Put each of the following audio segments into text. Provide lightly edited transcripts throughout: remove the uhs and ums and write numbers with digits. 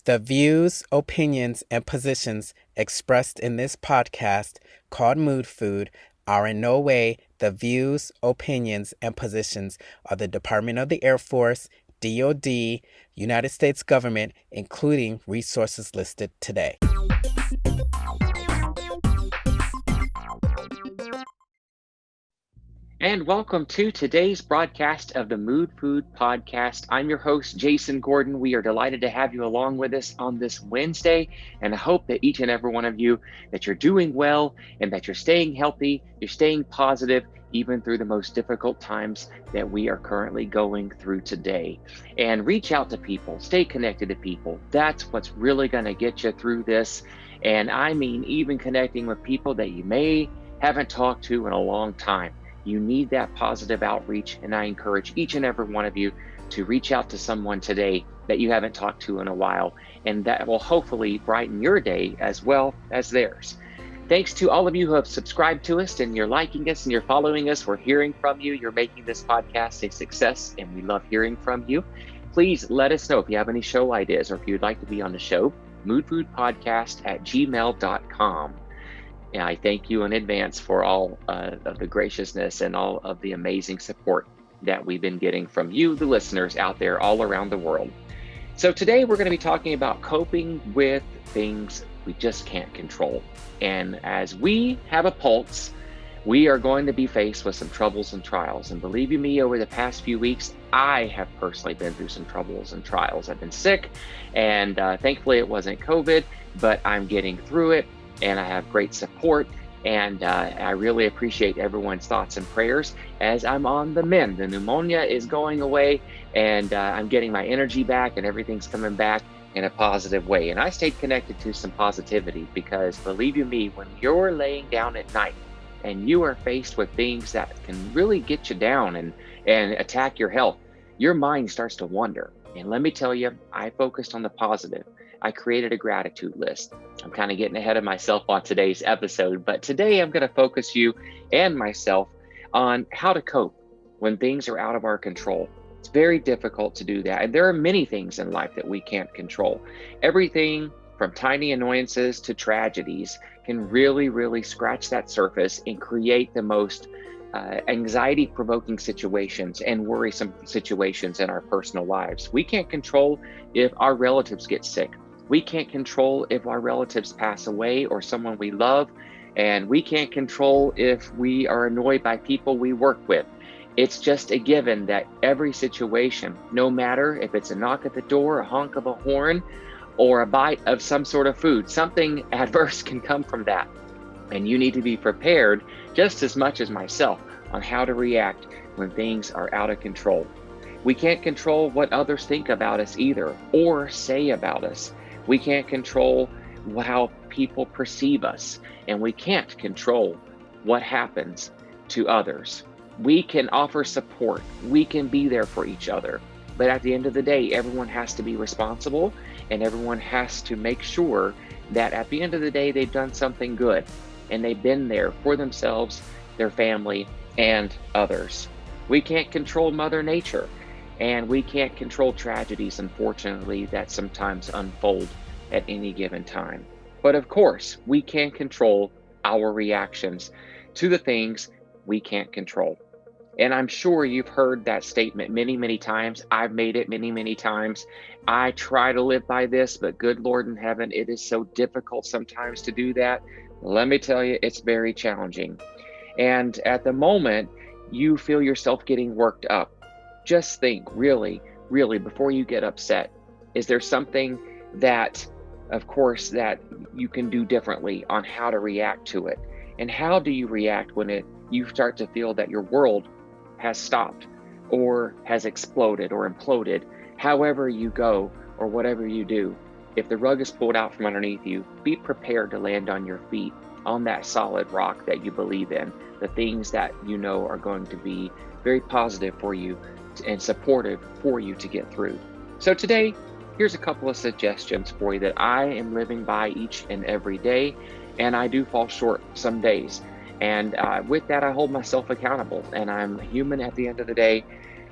The views, opinions, and positions expressed in this podcast called Mood Food are in no way the views, opinions, and positions of the Department of the Air Force, DoD, United States government, including resources listed today. And welcome to today's broadcast of the Mood Food Podcast. I'm your host, Jason Gordon. We are delighted to have you along with us on this Wednesday, and I hope that each and every one of you, that you're doing well and that you're staying healthy, you're staying positive, even through the most difficult times that we are currently going through today. And reach out to people, stay connected to people. That's what's really going to get you through this. And I mean, even connecting with people that you may haven't talked to in a long time. You need that positive outreach, and I encourage each and every one of you to reach out to someone today that you haven't talked to in a while, and that will hopefully brighten your day as well as theirs. Thanks to all of you who have subscribed to us, and you're liking us and you're following us. We're hearing from you. You're making this podcast a success, and we love hearing from you. Please let us know if you have any show ideas or if you'd like to be on the show. moodfoodpodcast@gmail.com. And I thank you in advance for all of the graciousness and all of the amazing support that we've been getting from you, the listeners out there all around the world. So today we're going to be talking about coping with things we just can't control. And as we have a pulse, we are going to be faced with some troubles and trials. And believe you me, over the past few weeks, I have personally been through some troubles and trials. I've been sick, and thankfully it wasn't COVID, but I'm getting through it. And I have great support, and I really appreciate everyone's thoughts and prayers as I'm on the mend. The pneumonia is going away, and I'm getting my energy back, and everything's coming back in a positive way. And I stayed connected to some positivity because, believe you me, when you're laying down at night and you are faced with things that can really get you down and attack your health, your mind starts to wander. And let me tell you, I focused on the positive. I created a gratitude list. I'm kind of getting ahead of myself on today's episode, but today I'm going to focus you and myself on how to cope when things are out of our control. It's very difficult to do that. And there are many things in life that we can't control. Everything from tiny annoyances to tragedies can really, really scratch that surface and create the most anxiety-provoking situations and worrisome situations in our personal lives. We can't control if our relatives get sick. We can't control if our relatives pass away or someone we love, and we can't control if we are annoyed by people we work with. It's just a given that every situation, no matter if it's a knock at the door, a honk of a horn, or a bite of some sort of food, something adverse can come from that. And you need to be prepared just as much as myself on how to react when things are out of control. We can't control what others think about us either, or say about us. We can't control how people perceive us, and we can't control what happens to others. We can offer support. We can be there for each other. But at the end of the day, everyone has to be responsible, and everyone has to make sure that at the end of the day, they've done something good, and they've been there for themselves, their family, and others. We can't control Mother Nature. And we can't control tragedies, unfortunately, that sometimes unfold at any given time. But of course, we can control our reactions to the things we can't control. And I'm sure you've heard that statement many, many times. I've made it many, many times. I try to live by this, but good Lord in heaven, it is so difficult sometimes to do that. Let me tell you, it's very challenging. And at the moment, you feel yourself getting worked up. Just think, really, before you get upset, is there something that, of course, that you can do differently on how to react to it? And how do you react when you start to feel that your world has stopped or has exploded or imploded? However you go or whatever you do, if the rug is pulled out from underneath you, be prepared to land on your feet on that solid rock that you believe in, the things that you know are going to be very positive for you and supportive for you to get through. So today, here's a couple of suggestions for you that I am living by each and every day, and I do fall short some days. And with that, I hold myself accountable, and I'm human at the end of the day,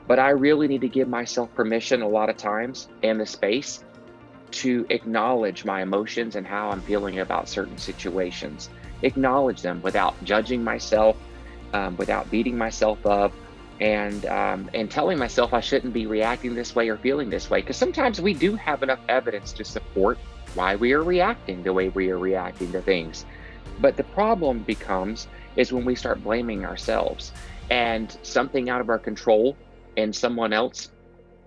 but I really need to give myself permission a lot of times and the space to acknowledge my emotions and how I'm feeling about certain situations. Acknowledge them without judging myself, without beating myself up, and telling myself I shouldn't be reacting this way or feeling this way. Because sometimes we do have enough evidence to support why we are reacting the way we are reacting to things. But the problem becomes is when we start blaming ourselves and something out of our control and someone else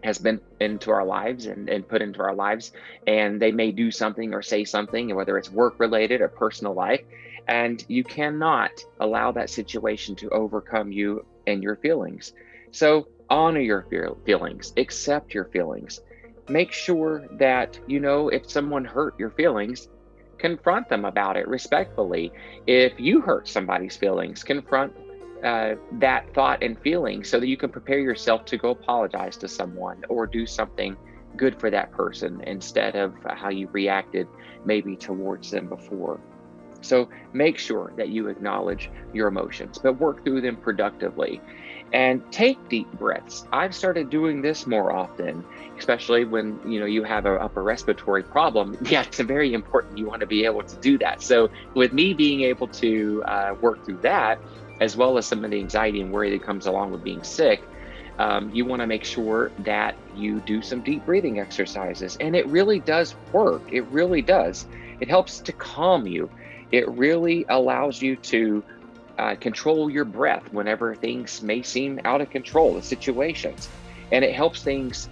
has been into our lives and put into our lives, and they may do something or say something, whether it's work related or personal life, and you cannot allow that situation to overcome you and your feelings. So honor your feelings, accept your feelings, make sure that if someone hurt your feelings, confront them about it respectfully. If you hurt somebody's feelings, confront that thought and feeling so that you can prepare yourself to go apologize to someone or do something good for that person instead of how you reacted maybe towards them before. So make sure that you acknowledge your emotions, but work through them productively and take deep breaths. I've started doing this more often, especially when you have an upper respiratory problem. Yeah, it's very important. You want to be able to do that. So with me being able to work through that, as well as some of the anxiety and worry that comes along with being sick, you want to make sure that you do some deep breathing exercises. And it really does work. It really does. It helps to calm you. It really allows you to control your breath whenever things may seem out of control, the situations. And it helps things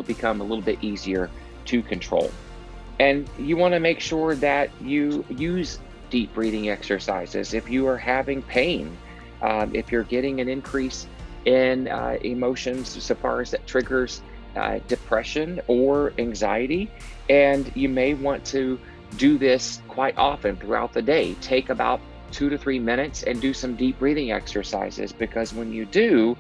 become a little bit easier to control. And you want to make sure that you use deep breathing exercises if you are having pain, if you're getting an increase in emotions so far as that triggers depression or anxiety. And you may want to do this quite often throughout the day. Take about 2 to 3 minutes and do some deep breathing exercises, because when you do,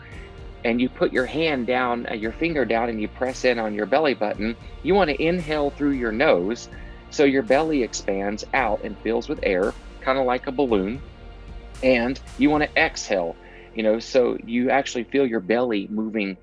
and you put your hand down, your finger down, and you press in on your belly button, you want to inhale through your nose so your belly expands out and fills with air, kind of like a balloon. And you want to exhale, so you actually feel your belly moving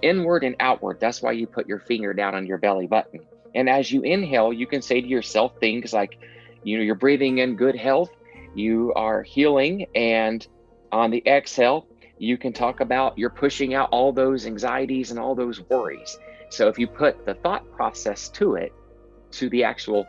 inward and outward. That's why you put your finger down on your belly button. And as you inhale, you can say to yourself things like, you're breathing in good health, you are healing. And on the exhale, you can talk about you're pushing out all those anxieties and all those worries. So if you put the thought process to it, to the actual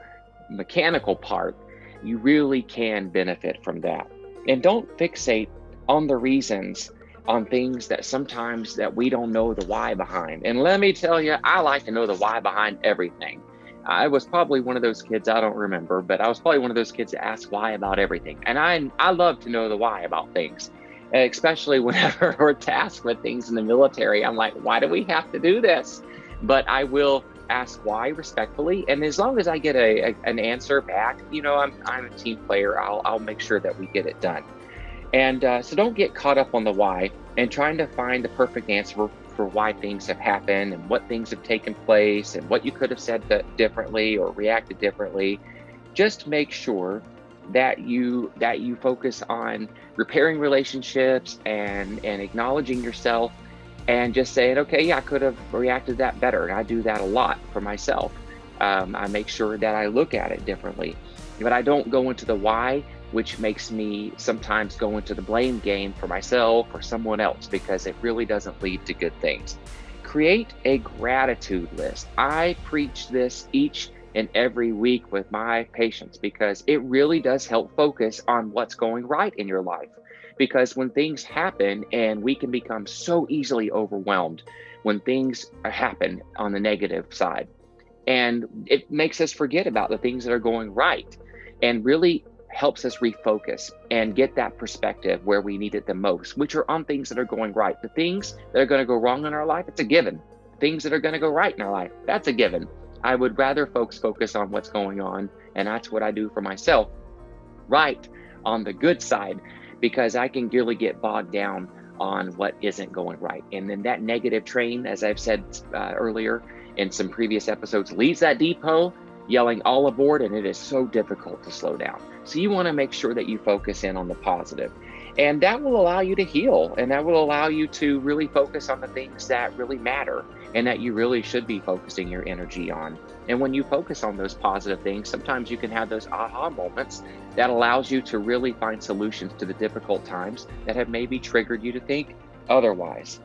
mechanical part, you really can benefit from that. And don't fixate on the reasons, on things that sometimes that we don't know the why behind. And let me tell you, I like to know the why behind everything. I was probably one of those kids, I don't remember, but I was probably one of those kids that asked why about everything. And I love to know the why about things, especially whenever we're tasked with things in the military. I'm like, why do we have to do this? But I will ask why respectfully. And as long as I get an answer back, I'm a team player. I'll make sure that we get it done. And so don't get caught up on the why and trying to find the perfect answer for why things have happened and what things have taken place and what you could have said differently or reacted differently. Just make sure that you focus on repairing relationships and acknowledging yourself and just saying, okay, yeah, I could have reacted that better. And I do that a lot for myself. I make sure that I look at it differently, but I don't go into the why, which makes me sometimes go into the blame game for myself or someone else, because it really doesn't lead to good things. Create a gratitude list. I preach this each and every week with my patients because it really does help focus on what's going right in your life. Because when things happen, and we can become so easily overwhelmed when things happen on the negative side, and it makes us forget about the things that are going right, and really helps us refocus and get that perspective where we need it the most, which are on things that are going right. The things that are going to go wrong in our life, it's a given. Things that are going to go right in our life, that's a given. I would rather folks focus on what's going on, and that's what I do for myself, right on the good side, because I can really get bogged down on what isn't going right. And then that negative train, as I've said earlier in some previous episodes, leaves that depot yelling all aboard, and it is so difficult to slow down. So you want to make sure that you focus in on the positive, and that will allow you to heal, and that will allow you to really focus on the things that really matter and that you really should be focusing your energy on. And when you focus on those positive things, sometimes you can have those aha moments that allows you to really find solutions to the difficult times that have maybe triggered you to think otherwise.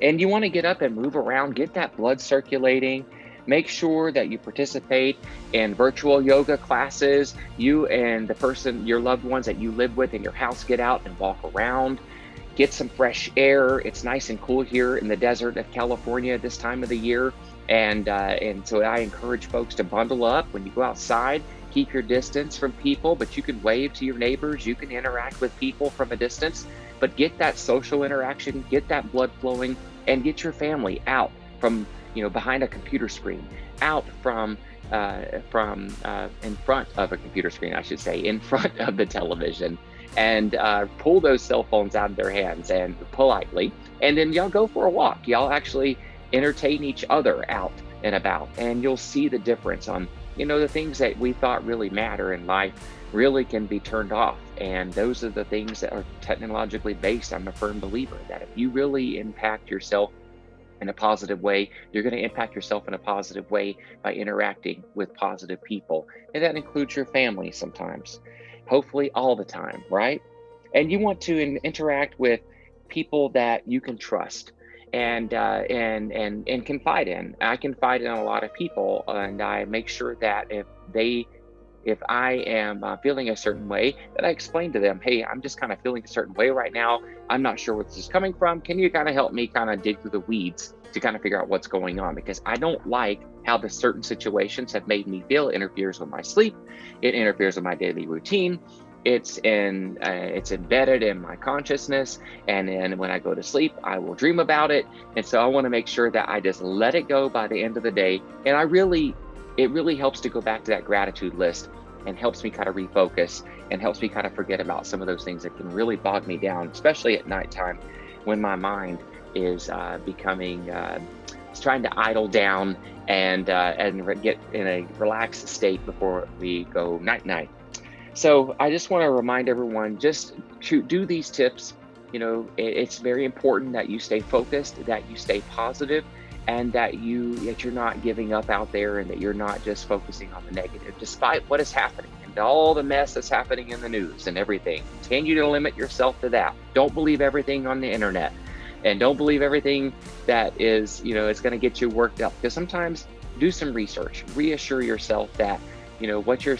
And you want to get up and move around, get that blood circulating. Make sure that you participate in virtual yoga classes. You and the person, your loved ones that you live with in your house, get out and walk around, get some fresh air. It's nice and cool here in the desert of California this time of the year. And so I encourage folks to bundle up when you go outside. Keep your distance from people, but you can wave to your neighbors. You can interact with people from a distance, but get that social interaction, get that blood flowing, and get your family out from behind a computer screen, out from in front of a computer screen, I should say, in front of the television, and pull those cell phones out of their hands and politely, and then y'all go for a walk. Y'all actually entertain each other out and about, and you'll see the difference on the things that we thought really matter in life really can be turned off. And those are the things that are technologically based. I'm a firm believer that if you really impact yourself in a positive way, you're going to impact yourself in a positive way by interacting with positive people. And that includes your family sometimes, hopefully all the time, right? And you want to interact with people that you can trust and confide in. I confide in a lot of people, and I make sure that if I am feeling a certain way, that I explain to them, hey, I'm just kind of feeling a certain way right now. I'm not sure where this is coming from. Can you kind of help me kind of dig through the weeds to kind of figure out what's going on? Because I don't like how the certain situations have made me feel. It interferes with my sleep. It interferes with my daily routine. It's embedded in my consciousness. And then when I go to sleep, I will dream about it. And so I want to make sure that I just let it go by the end of the day. And it really helps to go back to that gratitude list and helps me kind of refocus and helps me kind of forget about some of those things that can really bog me down, especially at nighttime when my mind is trying to idle down and get in a relaxed state before we go night-night. So I just want to remind everyone, just to do these tips. It's very important that you stay focused, that you stay positive, and that you're not giving up out there, and that you're not just focusing on the negative, despite what is happening and all the mess that's happening in the news and everything. Continue to limit yourself to that. Don't believe everything on the internet, and don't believe everything that is going to get you worked up. Because sometimes do some research, reassure yourself that what you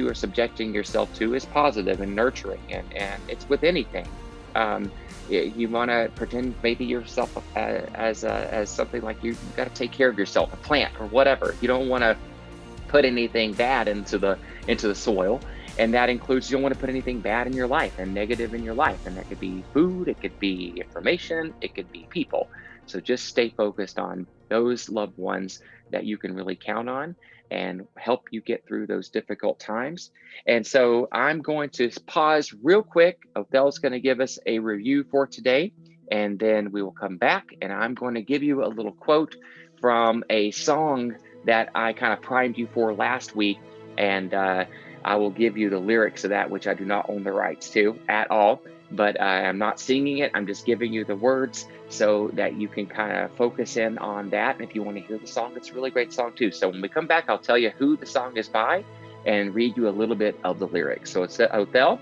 are subjecting yourself to is positive and nurturing, and it's with anything. You want to pretend maybe yourself as something like you got to take care of yourself, a plant or whatever. You don't want to put anything bad into the soil, and that includes you don't want to put anything bad in your life and negative in your life, and that could be food, it could be information, it could be people. So just stay focused on those loved ones that you can really count on and help you get through those difficult times. And so I'm going to pause real quick. Othel's going to give us a review for today, and then we will come back, and I'm going to give you a little quote from a song that I kind of primed you for last week. And I will give you the lyrics of that, which I do not own the rights to at all, but I'm not singing it. I'm just giving you the words so that you can kind of focus in on that. And if you want to hear the song, it's a really great song too. So when we come back, I'll tell you who the song is by and read you a little bit of the lyrics. So it's Othel,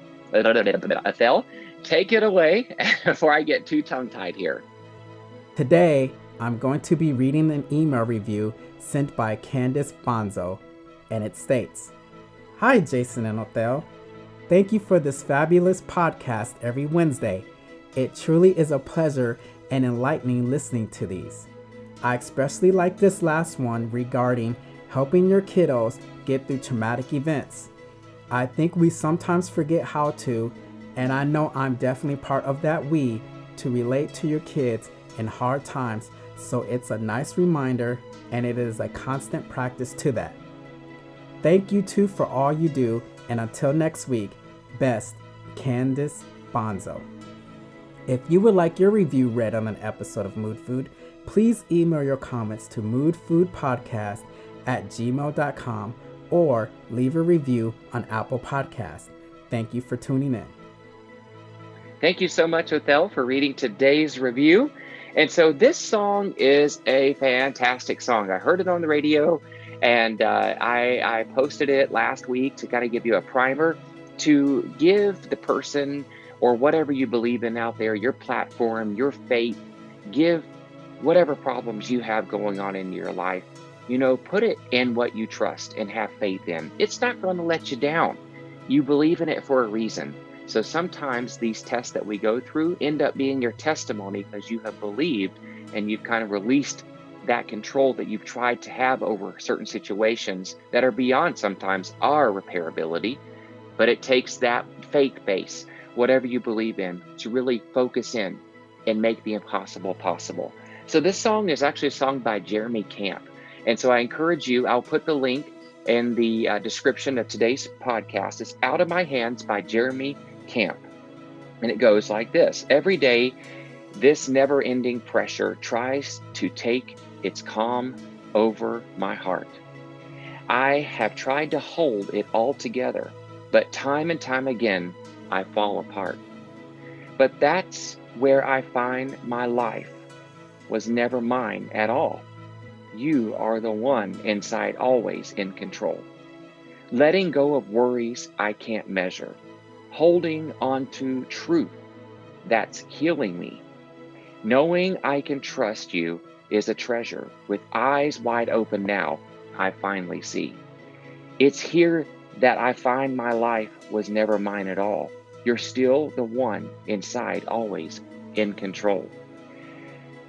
take it away before I get too tongue-tied here. Today, I'm going to be reading an email review sent by Candace Bonzo, and it states, "Hi, Jason and Othel. Thank you for this fabulous podcast every Wednesday. It truly is a pleasure and enlightening listening to these. I especially like this last one regarding helping your kiddos get through traumatic events. I think we sometimes forget how to, and I know I'm definitely part of that to relate to your kids in hard times, so it's a nice reminder, and it is a constant practice to that. Thank you too for all you do, and until next week, best, Candace Bonzo." If you would like your review read on an episode of Mood Food, please email your comments to moodfoodpodcast@gmail.com or leave a review on Apple Podcasts. Thank you for tuning in. Thank you so much, Othel, for reading today's review. And so this song is a fantastic song. I heard it on the radio, and I posted it last week to kind of give you a primer to give the person or whatever you believe in out there, your platform, your faith, give whatever problems you have going on in your life, put it in what you trust and have faith in. It's not going to let you down. You believe in it for a reason. So sometimes these tests that we go through end up being your testimony because you have believed and you've kind of released that control that you've tried to have over certain situations that are beyond sometimes our repairability. But it takes that faith base, whatever you believe in, to really focus in and make the impossible possible. So this song is actually a song by Jeremy Camp. And so I encourage you, I'll put the link in the description of today's podcast. It's Out of My Hands by Jeremy Camp. And it goes like this. Every day, this never-ending pressure tries to take its calm over my heart. I have tried to hold it all together, but time and time again, I fall apart. But that's where I find my life was never mine at all. You are the one inside, always in control. Letting go of worries I can't measure. Holding on to truth that's healing me. Knowing I can trust you is a treasure. With eyes wide open now, I finally see. It's here that I find my life was never mine at all. You're still the one inside, always in control.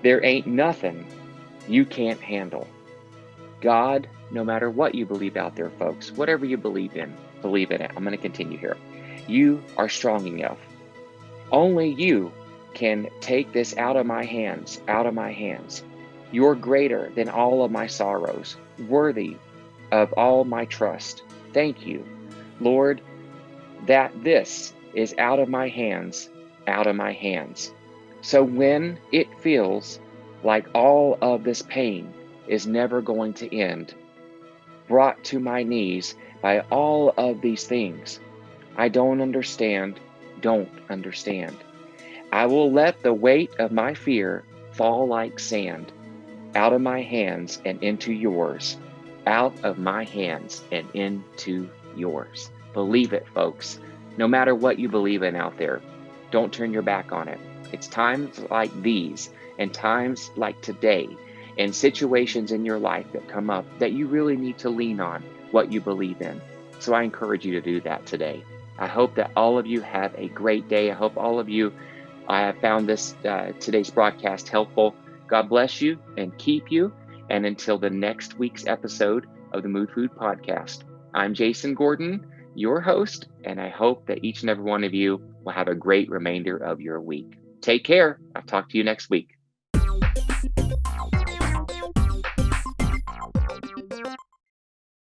There ain't nothing you can't handle. God, no matter what you believe out there, folks, whatever you believe in it. I'm going to continue here. You are strong enough. Only you can take this out of my hands, out of my hands. You're greater than all of my sorrows, worthy of all my trust. Thank you, Lord, that this is out of my hands, out of my hands. So when it feels like all of this pain is never going to end, brought to my knees by all of these things I don't understand. I will let the weight of my fear fall like sand out of my hands and into yours, out of my hands and into yours. Believe it, folks. No matter what you believe in out there, don't turn your back on it. It's times like these and times like today and situations in your life that come up that you really need to lean on what you believe in. So I encourage you to do that today. I hope that all of you have a great day. I hope all of you have found this today's broadcast helpful. God bless you and keep you. And until the next week's episode of the Mood Food Podcast, I'm Jason Gordon, your host, and I hope that each and every one of you will have a great remainder of your week. Take care. I'll talk to you next week.